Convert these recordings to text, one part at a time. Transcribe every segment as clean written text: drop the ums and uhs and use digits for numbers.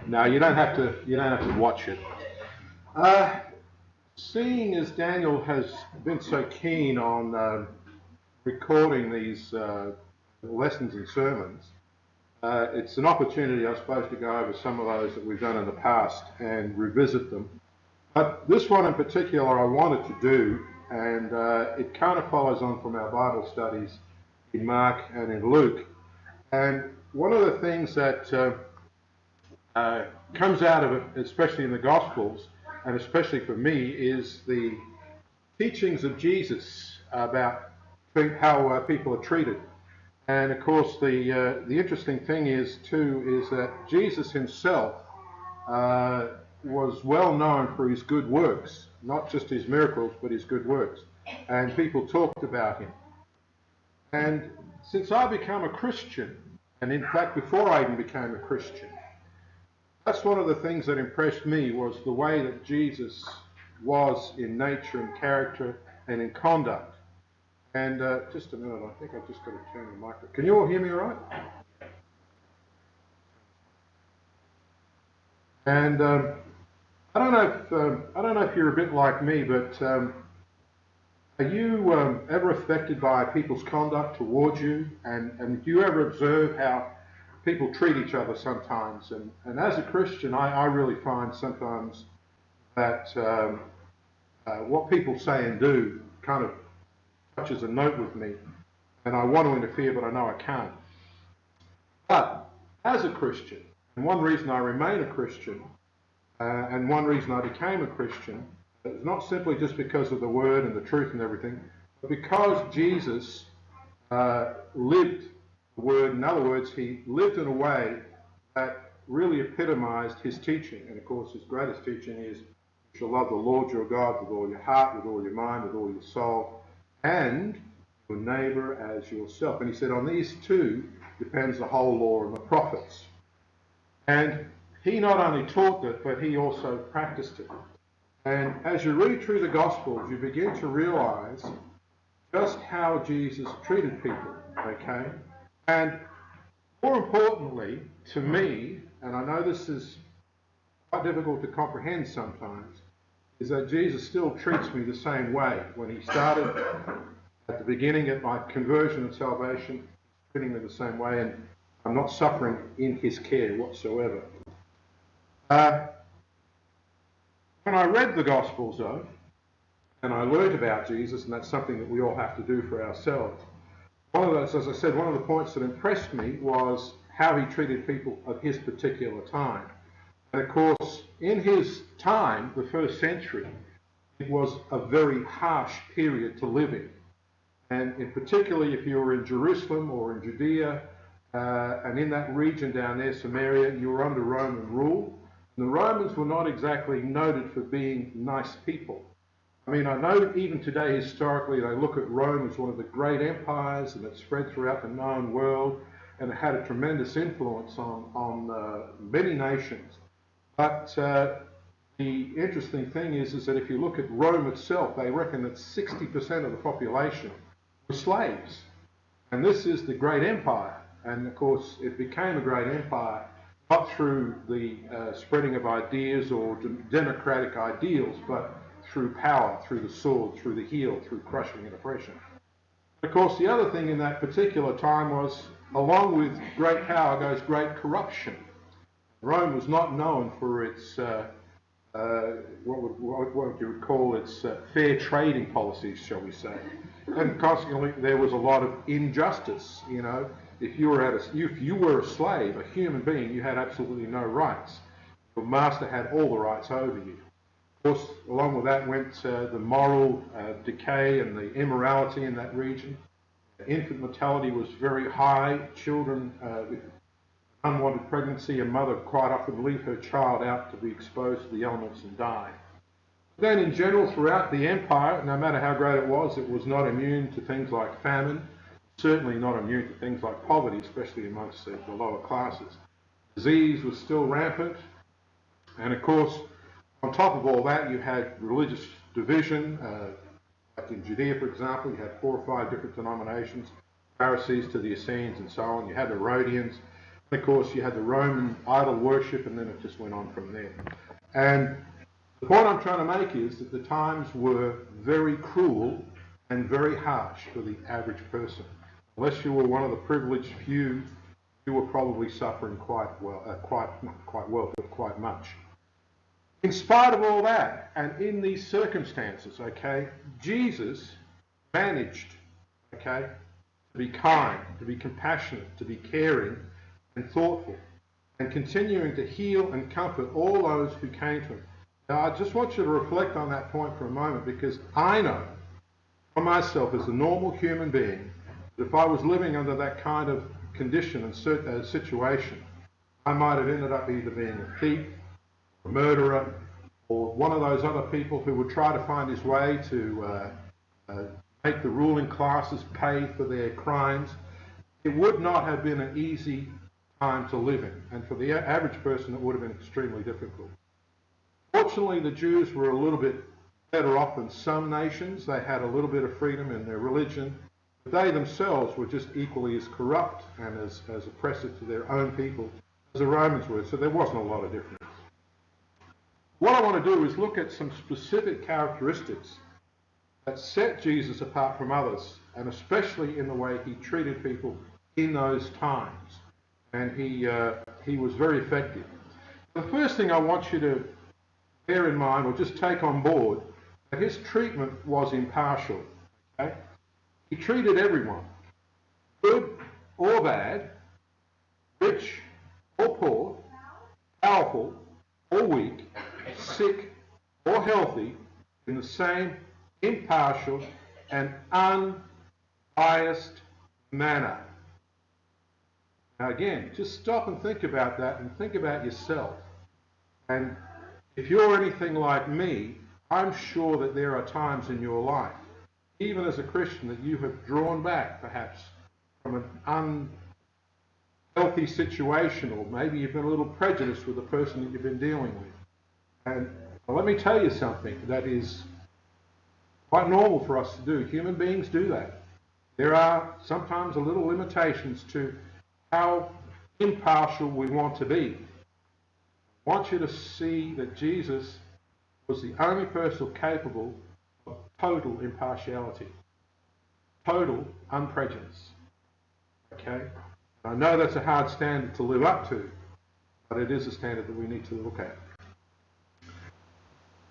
No, you don't have to. You don't have to watch it. Seeing as Daniel has been so keen on recording these lessons and sermons, it's an opportunity, I suppose, to go over some of those that we've done in the past and revisit them. But this one in particular I wanted to do, and it kind of follows on from our Bible studies in Mark and in Luke. And one of the things that comes out of it, especially in the Gospels, and especially for me, is the teachings of Jesus about how people are treated. And of course, the interesting thing is that Jesus himself was well known for his good works, not just his miracles, but his good works. And people talked about him. And since I became a Christian, and in fact before I even became a Christian, that's one of the things that impressed me, was the way that Jesus was in nature and character and in conduct. And just a minute, I think I've just got to turn the microphone. Can you all hear me all right? And I don't know if you're a bit like me, but are you ever affected by people's conduct towards you? And do you ever observe how people treat each other sometimes? And as a Christian, I really find sometimes that what people say and do kind of touches a note with me, and I want to interfere, but I know I can't. But as a Christian, and one reason I remain a Christian, and one reason I became a Christian, is not simply just because of the Word and the truth and everything, but because Jesus lived the Word. In other words, he lived in a way that really epitomized his teaching. And of course, his greatest teaching is, you shall love the Lord your God with all your heart, with all your mind, with all your soul, and your neighbor as yourself. And he said, on these two depends the whole law and the prophets. And he not only taught it, but he also practiced it. And as you read through the Gospels, you begin to realize just how Jesus treated people, okay? And more importantly, to me, and I know this is quite difficult to comprehend sometimes, is that Jesus still treats me the same way. When he started at the beginning at my conversion and salvation, treating me the same way, and I'm not suffering in his care whatsoever. When I read the Gospels, though, and I learned about Jesus, and that's something that we all have to do for ourselves, one of those, as I said, one of the points that impressed me was how he treated people of his particular time. And of course, in his time, the first century, it was a very harsh period to live in. And in particularly if you were in Jerusalem or in Judea, and in that region down there, Samaria, you were under Roman rule. And the Romans were not exactly noted for being nice people. I mean, I know even today, historically, they look at Rome as one of the great empires, and it spread throughout the known world, and it had a tremendous influence on many nations. But the interesting thing is that if you look at Rome itself, they reckon that 60% of the population were slaves. And this is the great empire. And of course, it became a great empire not through the spreading of ideas or democratic ideals, but through power, through the sword, through the heel, through crushing and oppression. Of course, the other thing in that particular time was, along with great power goes great corruption. Rome was not known for its, what you would call its fair trading policies, shall we say. And consequently, there was a lot of injustice. You know, if you were a slave, a human being, you had absolutely no rights. Your master had all the rights over you. Of course, along with that went the moral decay and the immorality in that region. Infant mortality was very high. Children with unwanted pregnancy, a mother quite often leave her child out to be exposed to the elements and die. Then in general, throughout the empire, no matter how great it was not immune to things like famine, certainly not immune to things like poverty, especially amongst the lower classes. Disease was still rampant, and of course, on top of all that, you had religious division. Like in Judea, for example, you had 4 or 5 different denominations, Pharisees to the Essenes and so on. You had the Herodians. Of course, you had the Roman idol worship, and then it just went on from there. And the point I'm trying to make is that the times were very cruel and very harsh for the average person. Unless you were one of the privileged few, you were probably suffering quite much. In spite of all that, and in these circumstances, okay, Jesus managed, okay, to be kind, to be compassionate, to be caring and thoughtful, and continuing to heal and comfort all those who came to him. Now, I just want you to reflect on that point for a moment, because I know for myself as a normal human being, that if I was living under that kind of condition and situation, I might have ended up either being a thief, a murderer, or one of those other people who would try to find his way to make the ruling classes pay for their crimes. It would not have been an easy time to live in, and for the average person it would have been extremely difficult. Fortunately, the Jews were a little bit better off than some nations. They had a little bit of freedom in their religion, but they themselves were just equally as corrupt and as oppressive to their own people as the Romans were, so there wasn't a lot of difference. What I want to do is look at some specific characteristics that set Jesus apart from others, and especially in the way he treated people in those times. And he was very effective. The first thing I want you to bear in mind, or just take on board, that his treatment was impartial. Okay? He treated everyone, good or bad, rich or poor, powerful or weak, sick or healthy, in the same impartial and unbiased manner. Now again, just stop and think about that, and think about yourself. And if you're anything like me, I'm sure that there are times in your life, even as a Christian, that you have drawn back perhaps from an unhealthy situation, or maybe you've been a little prejudiced with the person that you've been dealing with. And let me tell you something that is quite normal for us to do. Human beings do that. There are sometimes a little limitations to how impartial we want to be. I want you to see that Jesus was the only person capable of total impartiality, total unprejudice. Okay? I know that's a hard standard to live up to, but it is a standard that we need to look at.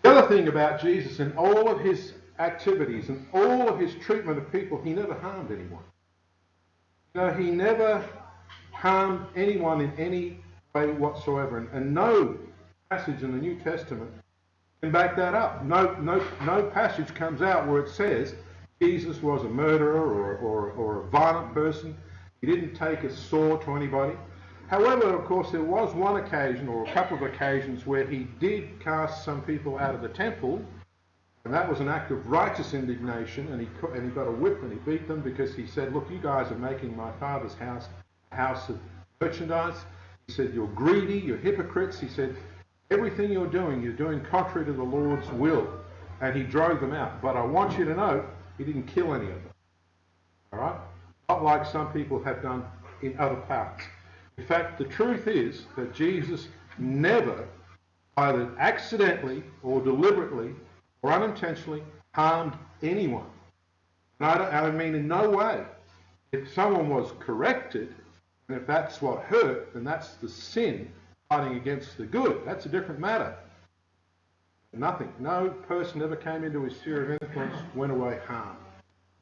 The other thing about Jesus, in all of his activities and all of his treatment of people, he never harmed anyone. He never harmed anyone in any way whatsoever, and no passage in the New Testament can back that up. No passage comes out where it says Jesus was a murderer or a violent person. He didn't take a sword to anybody. However, of course, there was one occasion, or a couple of occasions, where he did cast some people out of the temple, and that was an act of righteous indignation, and he got a whip and he beat them because he said, look, you guys are making my father's house a house of merchandise. He said, you're greedy, you're hypocrites. He said, everything you're doing contrary to the Lord's will. And he drove them out. But I want you to know, he didn't kill any of them. All right? Not like some people have done in other parts. In fact, the truth is that Jesus never, either accidentally or deliberately or unintentionally, harmed anyone. And I mean in no way. If someone was corrected, and if that's what hurt, then that's the sin fighting against the good. That's a different matter. Nothing. No person ever came into his sphere of influence, went away harmed.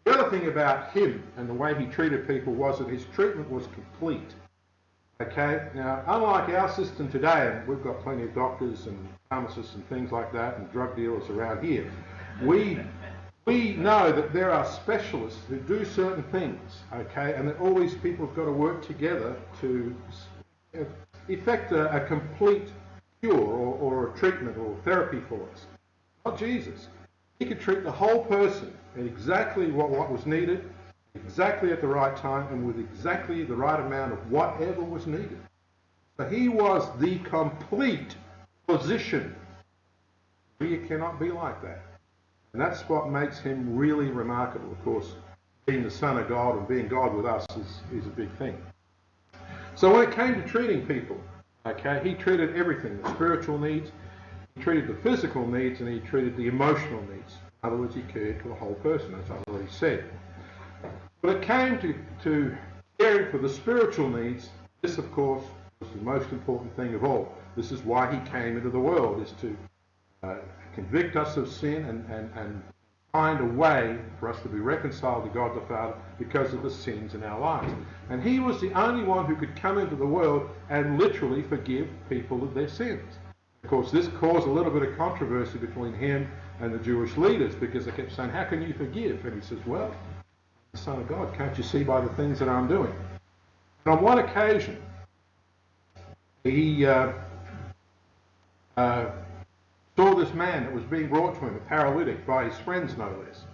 The other thing about him and the way he treated people was that his treatment was complete. Okay? Now, unlike our system today, and we've got plenty of doctors and pharmacists and things like that, and drug dealers around here, we know that there are specialists who do certain things, okay, and that all these people have got to work together to effect a complete cure or a treatment or therapy for us. Not Jesus. He could treat the whole person in exactly what was needed, exactly at the right time, and with exactly the right amount of whatever was needed. So he was the complete physician. We cannot be like that. And that's what makes him really remarkable. Of course, being the Son of God and being God with us is a big thing. So when it came to treating people, okay, he treated everything, the spiritual needs, he treated the physical needs, and he treated the emotional needs. In other words, he cared for the whole person, as I've already said. When it came to caring for the spiritual needs, this, of course, was the most important thing of all. This is why he came into the world, is to convict us of sin and find a way for us to be reconciled to God the Father because of the sins in our lives. And he was the only one who could come into the world and literally forgive people of their sins. Of course, this caused a little bit of controversy between him and the Jewish leaders, because they kept saying, how can you forgive? And he says, well, I'm the Son of God, can't you see by the things that I'm doing? And on one occasion, he saw this man that was being brought to him, a paralytic, by his friends, no less.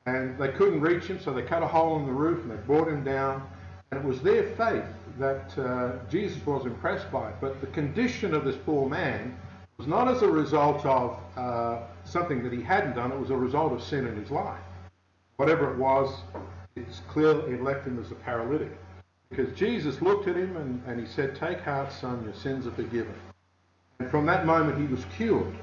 And they couldn't reach him, so they cut a hole in the roof and they brought him down. And it was their faith that Jesus was impressed by. But the condition of this poor man was not as a result of something that he hadn't done. It was a result of sin in his life. Whatever it was, it's clear it left him as a paralytic. Because Jesus looked at him and he said, take heart, son, your sins are forgiven. And from that moment he was cured,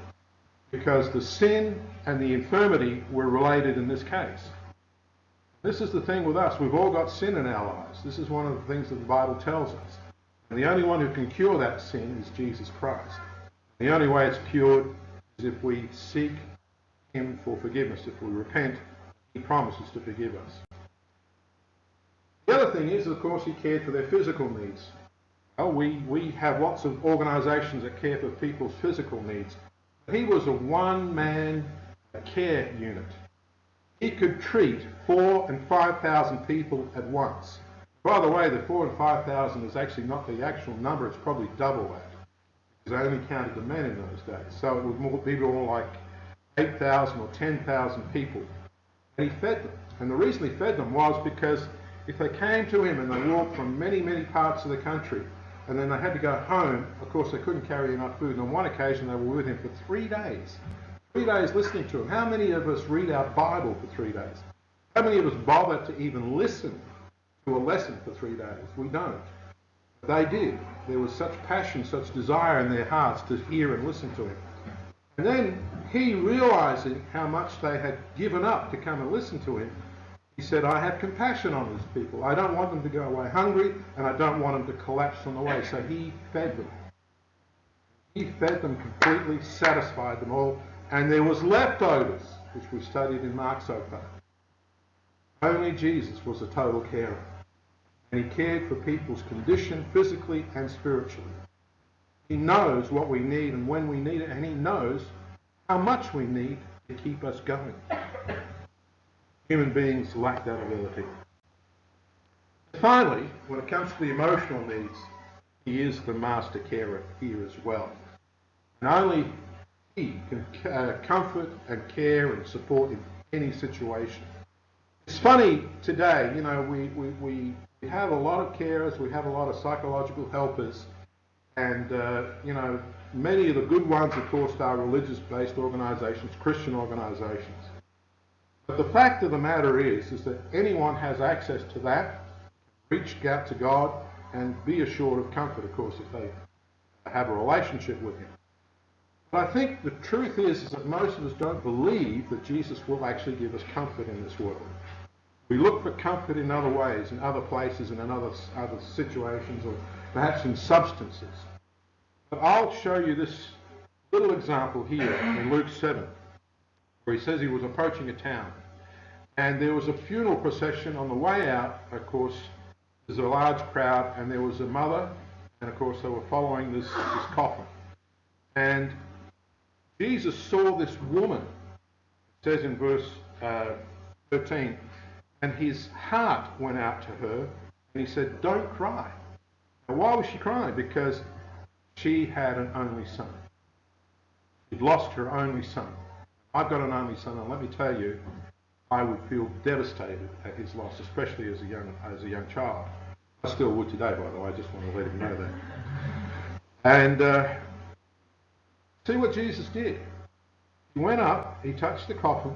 because the sin and the infirmity were related in this case. This is the thing with us. We've all got sin in our lives. This is one of the things that the Bible tells us. And the only one who can cure that sin is Jesus Christ. The only way it's cured is if we seek him for forgiveness. If we repent, he promises to forgive us. The other thing is, of course, he cared for their physical needs. Well, we have lots of organisations that care for people's physical needs. He was a one-man care unit. He could treat 4,000 and 5,000 people at once. By the way, the 4,000 and 5,000 is actually not the actual number, it's probably double that, because they only counted the men in those days. So it would be more like 8,000 or 10,000 people. And he fed them. And the reason he fed them was because if they came to him and they walked from many, many parts of the country, and then they had to go home, of course they couldn't carry enough food. And on one occasion they were with him for 3 days. 3 days listening to him. How many of us read our Bible for 3 days? How many of us bother to even listen to a lesson for 3 days? We don't. They did. There was such passion, such desire in their hearts to hear and listen to him. And then he, realizing how much they had given up to come and listen to him, he said, I have compassion on these people. I don't want them to go away hungry, and I don't want them to collapse on the way. So he fed them. He fed them completely, satisfied them all, and there was leftovers, which we studied in Mark so far. Only Jesus was a total carer, and he cared for people's condition physically and spiritually. He knows what we need and when we need it, and he knows how much we need to keep us going. Human beings lack that ability. Finally, when it comes to the emotional needs, he is the master carer here as well. And only he can comfort and care and support in any situation. It's funny today, you know, we have a lot of carers, we have a lot of psychological helpers, and, you know, many of the good ones, of course, are religious-based organisations, Christian organisations. But the fact of the matter is that anyone has access to that, reach out to God, and be assured of comfort, of course, if they have a relationship with him. But I think the truth is that most of us don't believe that Jesus will actually give us comfort in this world. We look for comfort in other ways, in other places, and in other situations, or perhaps in substances. But I'll show you this little example here in Luke 7, where he says he was approaching a town. And there was a funeral procession on the way out. Of course, there's a large crowd, and there was a mother, and of course they were following this coffin. And Jesus saw this woman, it says in verse 13, and his heart went out to her, and he said, don't cry. Now, why was she crying? Because she had an only son. She'd lost her only son. I've got an only son, and let me tell you, I would feel devastated at his loss, especially as a young child. I still would today, by the way. I just want to let him know that. And see what Jesus did. He went up, he touched the coffin,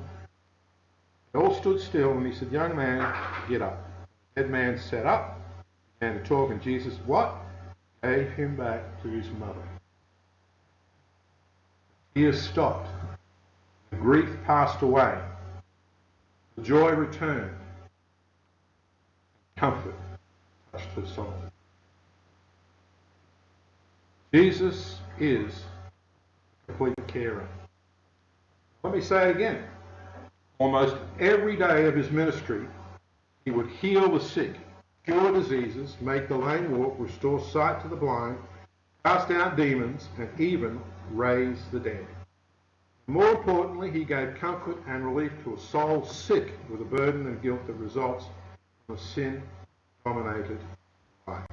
they all stood still, and he said, young man, get up. The dead man sat up, began to talk, and Jesus, what? gave him back to his mother. The tears stopped. The grief passed away. The joy returned. Comfort touched her soul. Jesus is a complete carer. Let me say it again. Almost every day of his ministry, he would heal the sick, cure diseases, make the lame walk, restore sight to the blind, cast out demons, and even raise the dead. More importantly, he gave comfort and relief to a soul sick with a burden and guilt that results from a sin-dominated life.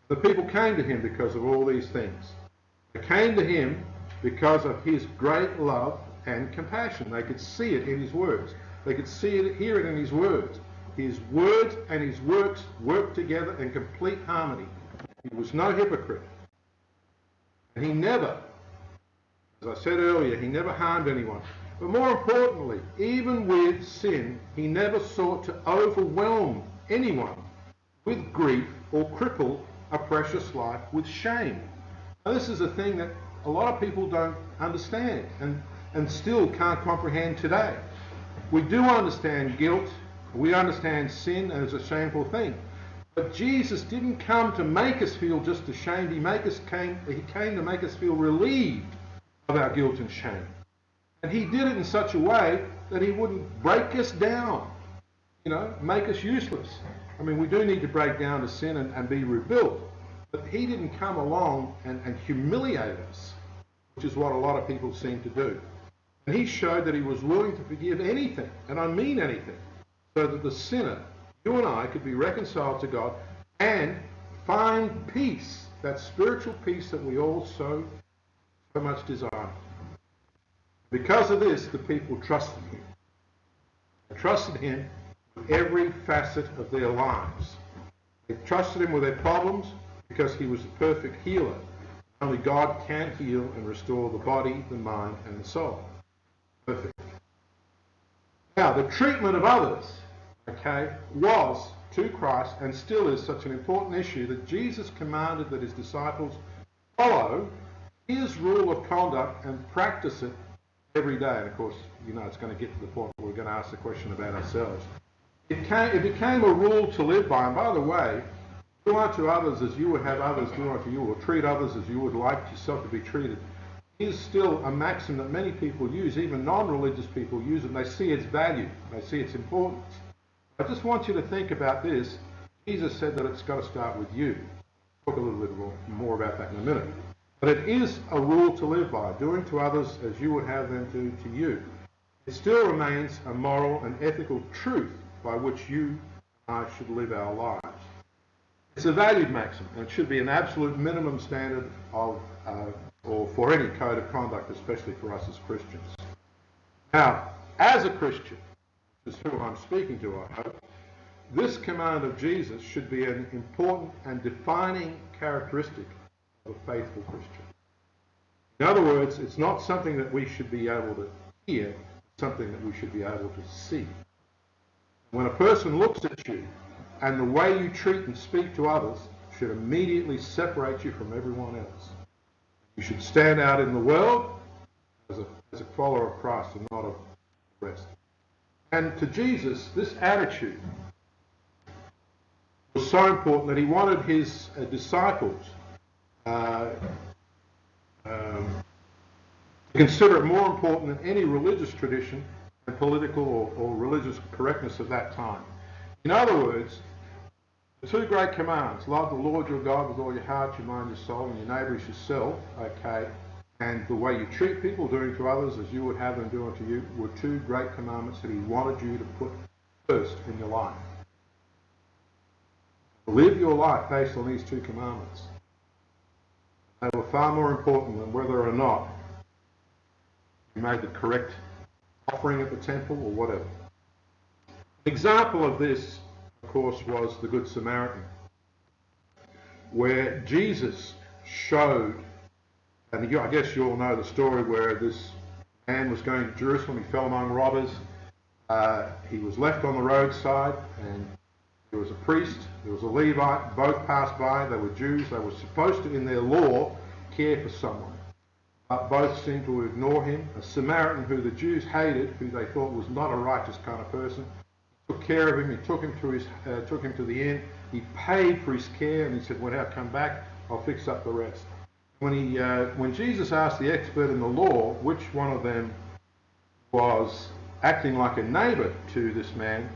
The people came to him because of all these things. They came to him because of his great love and compassion. They could see it in his words. They could see it, hear it in his words. His words and his works worked together in complete harmony. He was no hypocrite. And he never, as I said earlier, he never harmed anyone. But more importantly, even with sin, he never sought to overwhelm anyone with grief or cripple a precious life with shame. Now, this is a thing that a lot of people don't understand and still can't comprehend today. We do understand guilt, we understand sin, and it's a shameful thing. But Jesus didn't come to make us feel just ashamed. He came to make us feel relieved of our guilt and shame. And he did it in such a way that he wouldn't break us down, make us useless. I mean, we do need to break down to sin and be rebuilt. But he didn't come along and humiliate us, which is what a lot of people seem to do. And he showed that he was willing to forgive anything, and I mean anything, so that the sinner, you and I, could be reconciled to God and find peace, that spiritual peace that we all so much desire. Because of this, the people trusted him. They trusted him with every facet of their lives. They trusted him with their problems because he was the perfect healer. Only God can heal and restore the body, the mind, and the soul. Perfect. Now, the treatment of others, was to Christ and still is such an important issue that Jesus commanded that his disciples follow his rule of conduct and practice it every day. And of course, it's going to get to the point where we're going to ask the question about ourselves. It became a rule to live by. And by the way, do unto others as you would have others do unto you, or treat others as you would like yourself to be treated, is still a maxim that many people use, even non-religious people use it, and they see its value, they see its importance. I just want you to think about this. Jesus said that it's got to start with you. I'll talk a little bit more about that in a minute. But it is a rule to live by, doing to others as you would have them do to you. It still remains a moral and ethical truth by which you and I should live our lives. It's a valued maxim, and it should be an absolute minimum standard of or for any code of conduct, especially for us as Christians. Now, as a Christian, which is who I'm speaking to, I hope, this command of Jesus should be an important and defining characteristic of a faithful Christian. In other words, it's not something that we should be able to hear, it's something that we should be able to see. When a person looks at you, and the way you treat and speak to others should immediately separate you from everyone else. You should stand out in the world as a follower of Christ and not of the rest. And to Jesus, this attitude was so important that he wanted his disciples to consider it more important than any religious tradition and political or religious correctness of that time. In other words, the two great commands, love the Lord your God with all your heart, your mind, your soul, and your neighbour as yourself, and the way you treat people, doing to others as you would have them do unto you, were two great commandments that he wanted you to put first in your life. Live your life based on these two commandments. They were far more important than whether or not you made the correct offering at the temple or whatever. An example of this, of course, was the Good Samaritan, where Jesus showed, and I guess you all know the story where this man was going to Jerusalem, he fell among robbers, he was left on the roadside, and There was a priest, there was a Levite, both passed by, they were Jews, they were supposed to, in their law, care for someone. But both seemed to ignore him. A Samaritan who the Jews hated, who they thought was not a righteous kind of person, took care of him, he took him to the inn, he paid for his care, and he said, when I come back, I'll fix up the rest. When Jesus asked the expert in the law which one of them was acting like a neighbour to this man,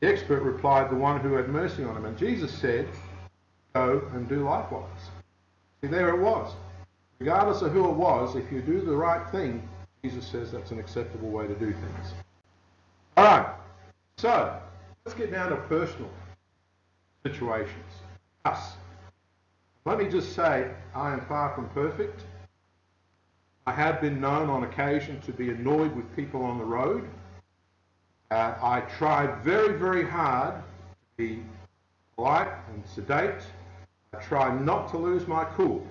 the expert replied, the one who had mercy on him. And Jesus said, go and do likewise. See, there it was. Regardless of who it was, if you do the right thing, Jesus says that's an acceptable way to do things. All right, so let's get down to personal situations. Us. Let me just say, I am far from perfect. I have been known on occasion to be annoyed with people on the road. I tried very, very hard to be polite and sedate. I try not to lose my cool.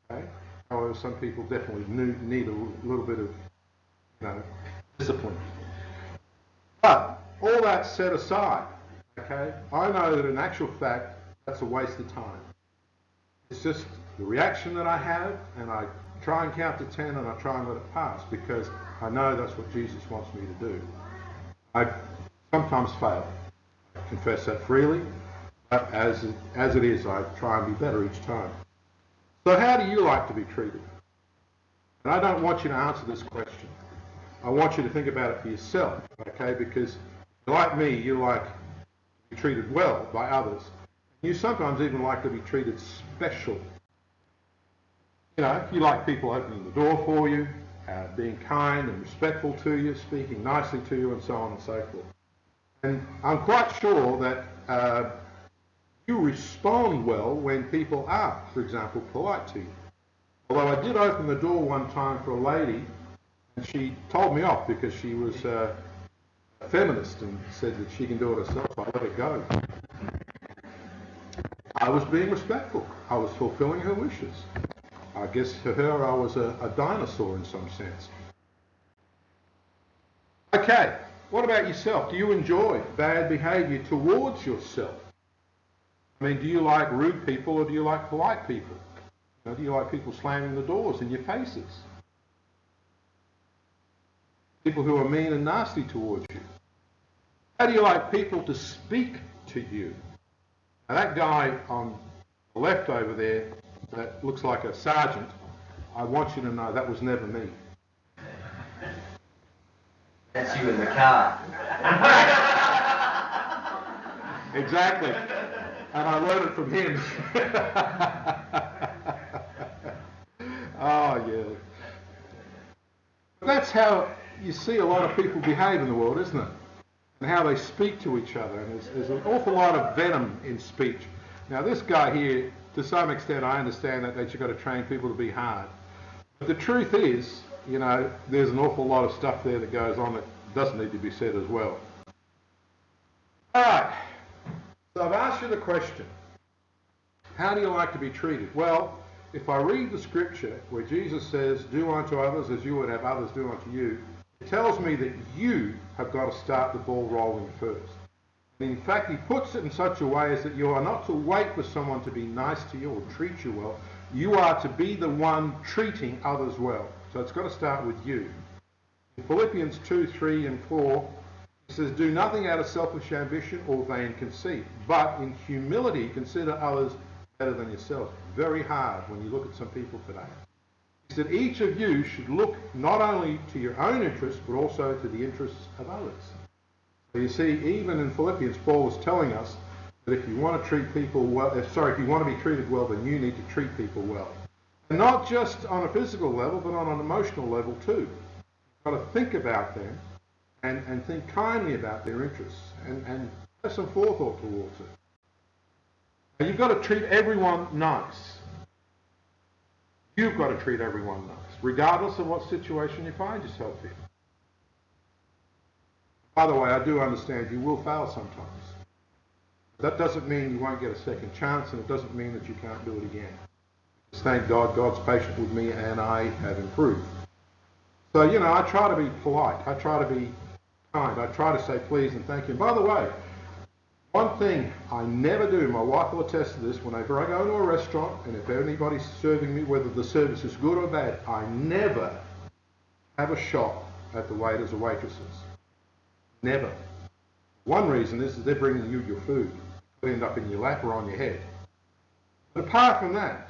Okay? However, some people definitely need a little bit of, discipline. But all that set aside, okay, I know that in actual fact, that's a waste of time. It's just the reaction that I have, and I try and count to 10 and I try and let it pass because I know that's what Jesus wants me to do. I sometimes fail. I confess that freely, but as it is, I try and be better each time. So how do you like to be treated? And I don't want you to answer this question. I want you to think about it for yourself, okay? Because like me, you like to be treated well by others. You sometimes even like to be treated special. You like people opening the door for you, being kind and respectful to you, speaking nicely to you, and so on and so forth. And I'm quite sure that you respond well when people are, for example, polite to you. Although I did open the door one time for a lady, and she told me off because she was a feminist and said that she can do it herself. I let her go. I was being respectful. I was fulfilling her wishes. I guess for her I was a dinosaur in some sense. Okay, what about yourself? Do you enjoy bad behaviour towards yourself? I mean, do you like rude people or do you like polite people? Do you like people slamming the doors in your faces? People who are mean and nasty towards you? How do you like people to speak to you? Now that guy on the left over there that looks like a sergeant, I want you to know that was never me. That's you in the car. Exactly. And I learned it from him. Oh, yeah. But that's how you see a lot of people behave in the world, isn't it? And how they speak to each other. And there's an awful lot of venom in speech. Now, this guy here, to some extent, I understand that you've got to train people to be hard. But the truth is, there's an awful lot of stuff there that goes on that doesn't need to be said as well. All right. So I've asked you the question, how do you like to be treated? Well, if I read the scripture where Jesus says, do unto others as you would have others do unto you, it tells me that you have got to start the ball rolling first. And in fact, he puts it in such a way as that you are not to wait for someone to be nice to you or treat you well. You are to be the one treating others well. So it's got to start with you. In Philippians 2, 3 and 4, it says, do nothing out of selfish ambition or vain conceit, but in humility consider others better than yourselves. Very hard when you look at some people today. He said, each of you should look not only to your own interests, but also to the interests of others. So you see, even in Philippians, Paul is telling us that if you want to treat people well, if you want to be treated well, then you need to treat people well. And not just on a physical level, but on an emotional level too. You've got to think about them and think kindly about their interests and have some forethought towards it. And you've got to treat everyone nice. You've got to treat everyone nice, regardless of what situation you find yourself in. By the way, I do understand you will fail sometimes. That doesn't mean you won't get a second chance, and it doesn't mean that you can't do it again. Just thank God, God's patient with me, and I have improved. So, I try to be polite. I try to be kind. I try to say please and thank you. And by the way, One thing I never do, my wife will attest to this, whenever I go to a restaurant and if anybody's serving me, whether the service is good or bad, I never have a shot at the waiters or waitresses. Never. One reason is that they're bringing you your food. It'll end up in your lap or on your head. But apart from that,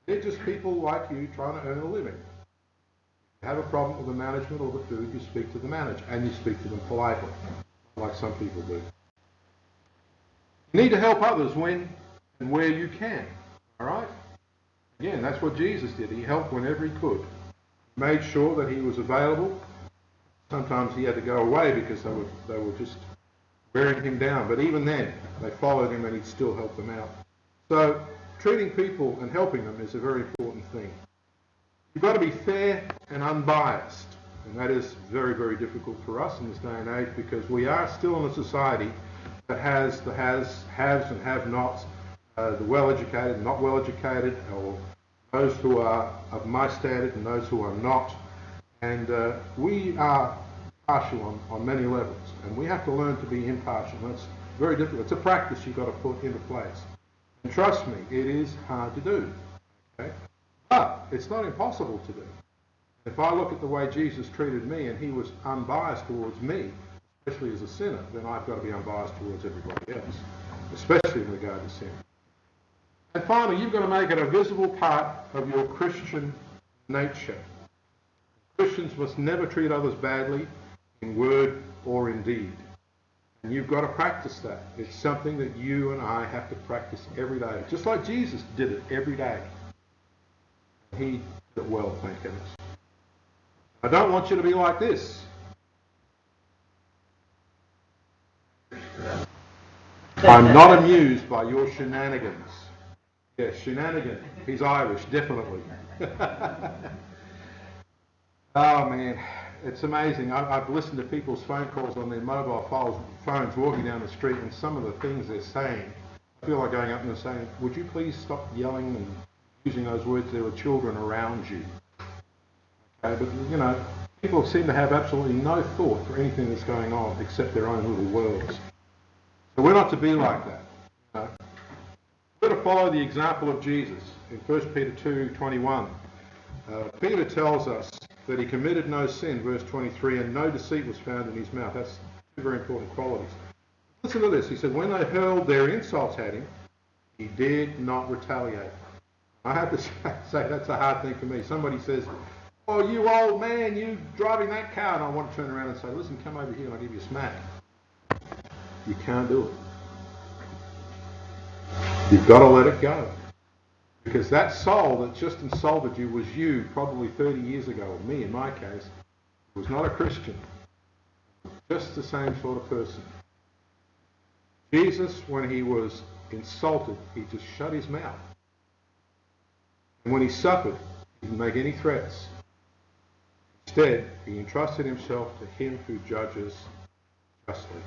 they're just people like you trying to earn a living. If you have a problem with the management or the food, you speak to the manager and you speak to them politely, like some people do. You need to help others when and where you can. All right? Again, that's what Jesus did. He helped whenever he could. He made sure that he was available. Sometimes he had to go away because they were just wearing him down. But even then, they followed him and he'd still help them out. So treating people and helping them is a very important thing. You've got to be fair and unbiased. And that is very, very difficult for us in this day and age because we are still in a society that has the haves and have-nots, the well-educated and not well-educated, or those who are of my standard and those who are not. And we are partial on many levels. And we have to learn to be impartial. And it's very difficult. It's a practice you've got to put into place. And trust me, it is hard to do. Okay? But it's not impossible to do. If I look at the way Jesus treated me and he was unbiased towards me, especially as a sinner, then I've got to be unbiased towards everybody else, especially in regard to sin. And finally, you've got to make it a visible part of your Christian nature. Christians must never treat others badly in word or in deed. And you've got to practice that. It's something that you and I have to practice every day, just like Jesus did it every day. He did it well, thank goodness. I don't want you to be like this. I'm not amused by your shenanigans. Yes, shenanigan. He's Irish, definitely. Oh man, it's amazing. I've listened to people's phone calls on their mobile phones walking down the street, and some of the things they're saying, I feel like going up and saying, would you please stop yelling and using those words? There are children around you. Okay, but you know, people seem to have absolutely no thought for anything that's going on except their own little worlds. So we're not to be like that. You know? We're to follow the example of Jesus. In 1 Peter 2:21, Peter tells us that he committed no sin, verse 23, and no deceit was found in his mouth. That's two very important qualities. Listen to this. He said, when they hurled their insults at him, he dared not retaliate. I have to say that's a hard thing for me. Somebody says, oh, you old man, you driving that car, and I want to turn around and say, listen, come over here and I'll give you a smack. You can't do it. You've got to let it go. Because that soul that just insulted you was you probably 30 years ago, or me in my case, who was not a Christian. Just the same sort of person. Jesus, when he was insulted, he just shut his mouth. And when he suffered, he didn't make any threats. Instead, he entrusted himself to him who judges justly.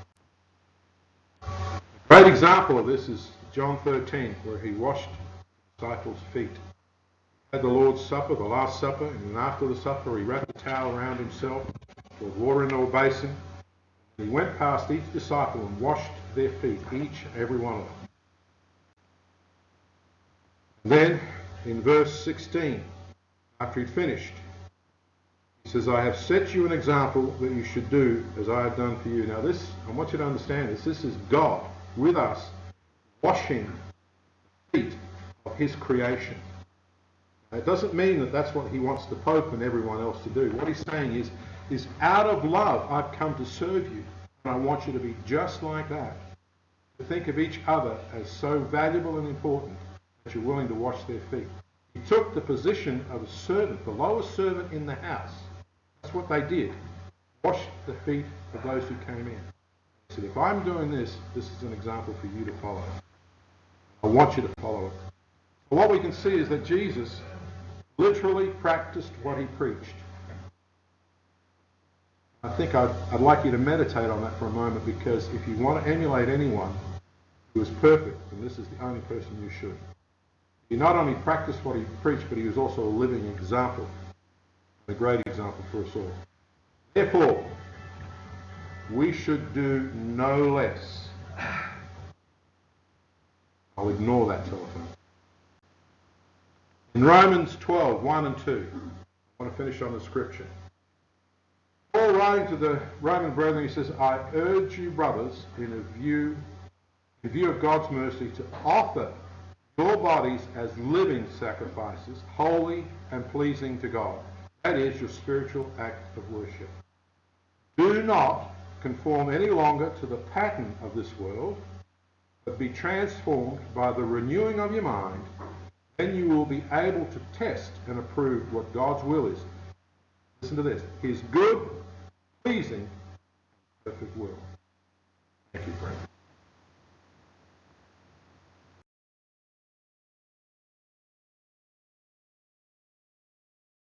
A great example of this is John 13, where he washed the disciples' feet. He had the Lord's Supper, the Last Supper, and then after the supper he wrapped a towel around himself, poured water into a basin, and he went past each disciple and washed their feet, each and every one of them. And then, in verse 16, after he'd finished, he says, I have set you an example that you should do as I have done for you. Now this, I want you to understand this. This is God with us washing the feet of his creation. Now, it doesn't mean that that's what he wants the Pope and everyone else to do. What he's saying is out of love, I've come to serve you. And I want you to be just like that. To think of each other as so valuable and important that you're willing to wash their feet. He took the position of a servant, the lowest servant in the house. That's what they did. Wash the feet of those who came in. He said, if I'm doing this, this is an example for you to follow. I want you to follow it. But what we can see is that Jesus literally practiced what he preached. I think I'd like you to meditate on that for a moment, because if you want to emulate anyone who is perfect, then this is the only person you should. He not only practiced what he preached, but he was also a living example, a great example for us all. Therefore, we should do no less I'll ignore that telephone. In Romans 12, 1 and 2, I want to finish on the scripture. Paul writing to the Roman brethren, he says, I urge you, brothers, in view of God's mercy, to offer your bodies as living sacrifices, holy and pleasing to God. That is your spiritual act of worship. Do not conform any longer to the pattern of this world, but be transformed by the renewing of your mind. Then you will be able to test and approve what God's will is. Listen to this. His good, pleasing, perfect will. Thank you, friend.